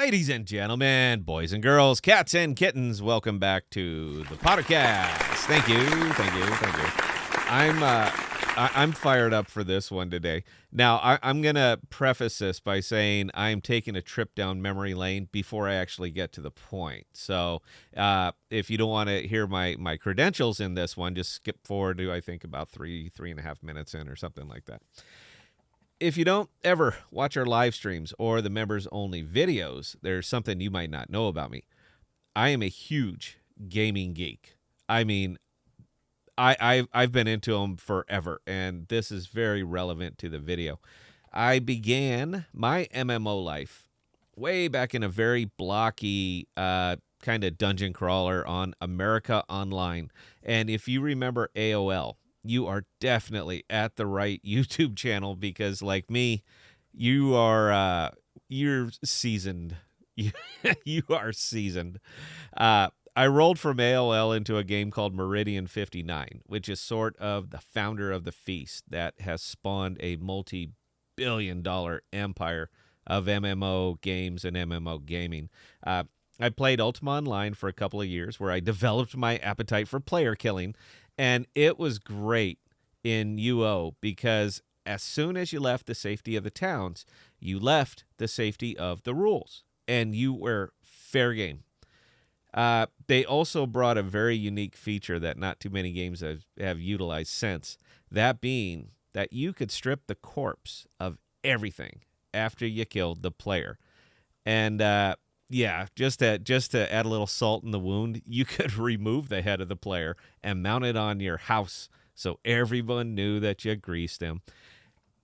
Ladies and gentlemen, boys and girls, cats and kittens, welcome back to the podcast. Thank you. I'm fired up for this one today. Now, I'm going to preface this by saying I'm taking a trip down memory lane before I actually get to the point. So if you don't want to hear my credentials in this one, just skip forward to, I think, about three and a half minutes in or something like that. If you don't ever watch our live streams or the members-only videos, there's something you might not know about me. I am a huge gaming geek. I mean, I've been into them forever, and this is very relevant to the video. I began my MMO life way back in a very blocky kind of dungeon crawler on America Online. And if you remember AOL, you are definitely at the right YouTube channel because, like me, you're seasoned. You are seasoned. I rolled from AOL into a game called Meridian 59, which is sort of the founder of the feast that has spawned a multi-billion-dollar empire of MMO games and MMO gaming. I played Ultima Online for a couple of years where I developed my appetite for player killing, and it was great in UO because as soon as you left the safety of the towns, you left the safety of the rules, and you were fair game. They also brought a very unique feature that not too many games have utilized since, that being that you could strip the corpse of everything after you killed the player. And yeah, just to add a little salt in the wound, you could remove the head of the player and mount it on your house so everyone knew that you greased him.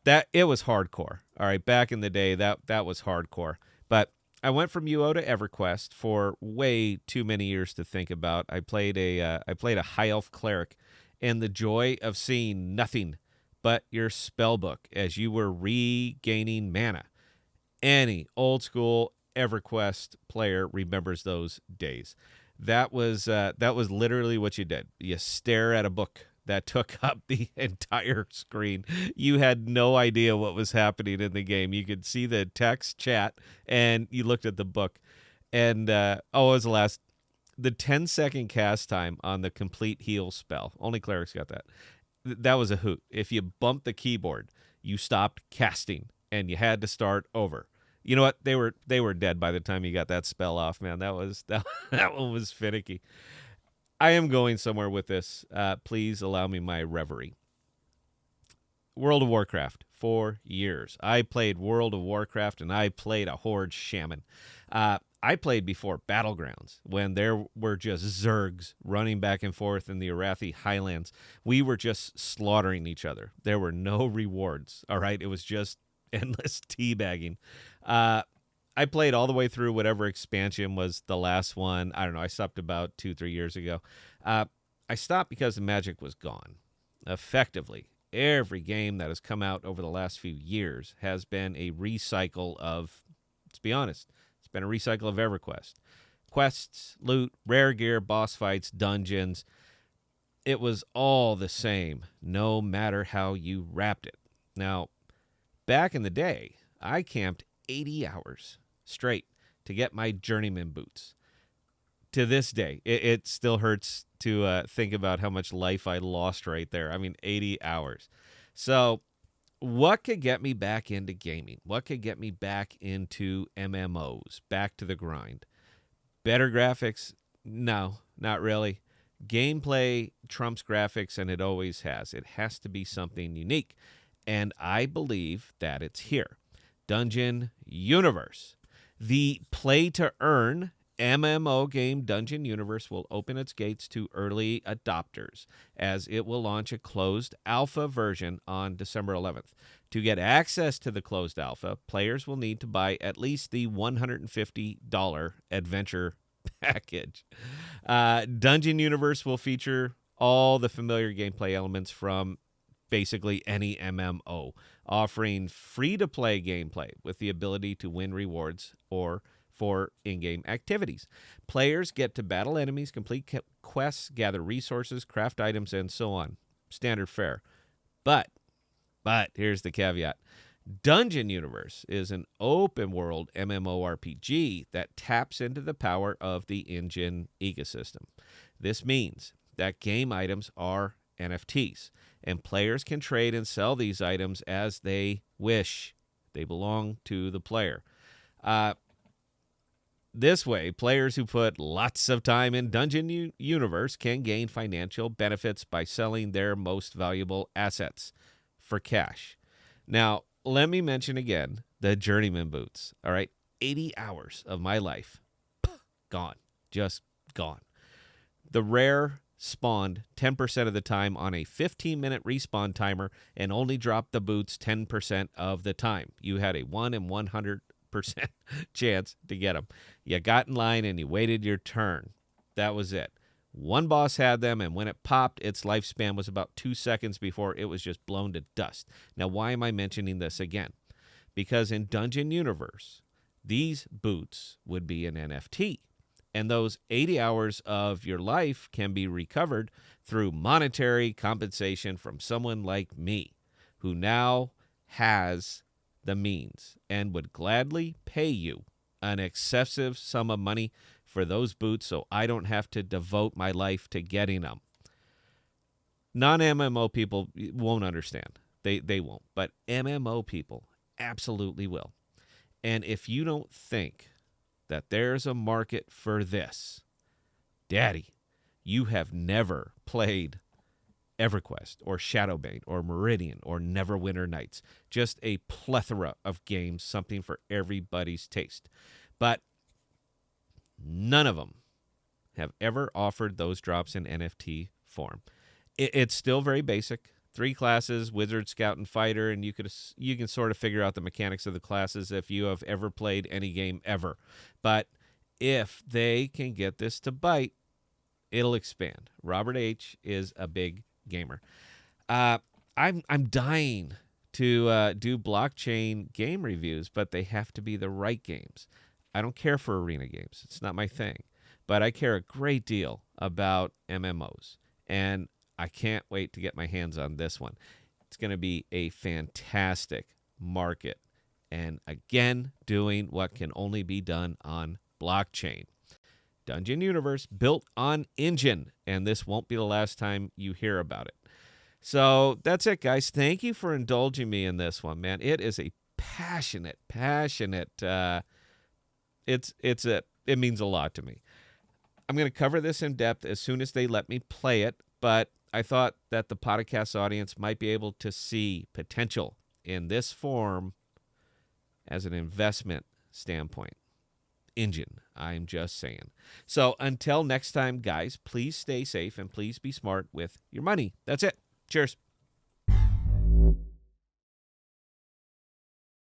That it was hardcore. All right, back in the day, that was hardcore. But I went from UO to EverQuest for way too many years to think about. I played a high elf cleric, and the joy of seeing nothing but your spell book as you were regaining mana. Any old school EverQuest player remembers those days. That was literally what you did. You stare at a book that took up the entire screen. You had no idea what was happening in the game. You could see the text chat, and you looked at the book. And what was the last? The 10-second cast time on the complete heal spell. Only clerics got that. That was a hoot. If you bumped the keyboard, you stopped casting, and you had to start over. You know what? They were dead by the time you got that spell off, man. That one was finicky. I am going somewhere with this. Please allow me my reverie. World of Warcraft, 4 years. I played World of Warcraft, and I played a Horde Shaman. I played before Battlegrounds, when there were just Zergs running back and forth in the Arathi Highlands. We were just slaughtering each other. There were no rewards, all right? It was just endless teabagging. I played all the way through whatever expansion was the last one. I don't know. I stopped about 2-3 years ago. I stopped because the magic was gone. Effectively, every game that has come out over the last few years has been a recycle of, let's be honest, it's been a recycle of EverQuest. Quests, loot, rare gear, boss fights, dungeons. It was all the same, no matter how you wrapped it. Now, back in the day, I camped 80 hours straight to get my journeyman boots. To this day, it still hurts to think about how much life I lost right there. I mean, 80 hours. So what could get me back into gaming? What could get me back into MMOs, back to the grind? Better graphics? No, not really. Gameplay trumps graphics, and it always has. It has to be something unique. And I believe that it's here. Dungeon Universe. The play-to-earn MMO game Dungeon Universe will open its gates to early adopters as it will launch a closed alpha version on December 11th. To get access to the closed alpha, players will need to buy at least the $150 adventure package. Dungeon Universe will feature all the familiar gameplay elements from basically any MMO, offering free-to-play gameplay with the ability to win rewards or for in-game activities. Players get to battle enemies, complete quests, gather resources, craft items, and so on. Standard fare. But here's the caveat. Dungeon Universe is an open world MMORPG that taps into the power of the Enjin ecosystem. This means that game items are NFTs, and players can trade and sell these items as they wish. They belong to the player. This way, players who put lots of time in Dungeon Universe can gain financial benefits by selling their most valuable assets for cash. Now, let me mention again the Journeyman boots. All right, 80 hours of my life gone, just gone. The rare spawned 10% of the time on a 15-minute respawn timer and only dropped the boots 10% of the time. You had a 1 in 100% chance to get them. You got in line and you waited your turn. That was it. One boss had them, and when it popped, its lifespan was about 2 seconds before it was just blown to dust. Now, why am I mentioning this again? Because in Dungeon Universe, these boots would be an NFT. And those 80 hours of your life can be recovered through monetary compensation from someone like me, who now has the means and would gladly pay you an excessive sum of money for those boots so I don't have to devote my life to getting them. Non-MMO people won't understand. They won't. But MMO people absolutely will. And if you don't think that there's a market for this, Daddy, you have never played EverQuest or Shadowbane or Meridian or Neverwinter Nights. Just a plethora of games, something for everybody's taste. But none of them have ever offered those drops in NFT form. It's still very basic. 3 classes, Wizard, Scout, and Fighter, and you can sort of figure out the mechanics of the classes if you have ever played any game ever. But if they can get this to bite, it'll expand. Robert H. is a big gamer. I'm dying to do blockchain game reviews, but they have to be the right games. I don't care for arena games. It's not my thing. But I care a great deal about MMOs. And I can't wait to get my hands on this one. It's going to be a fantastic market. And again, doing what can only be done on blockchain. Dungeon Universe built on Enjin. And this won't be the last time you hear about it. So that's it, guys. Thank you for indulging me in this one, man. It is a passionate, it means a lot to me. I'm going to cover this in depth as soon as they let me play it, but I thought that the podcast audience might be able to see potential in this form as an investment standpoint. Enjin, I'm just saying. So until next time, guys, please stay safe and please be smart with your money. That's it. Cheers.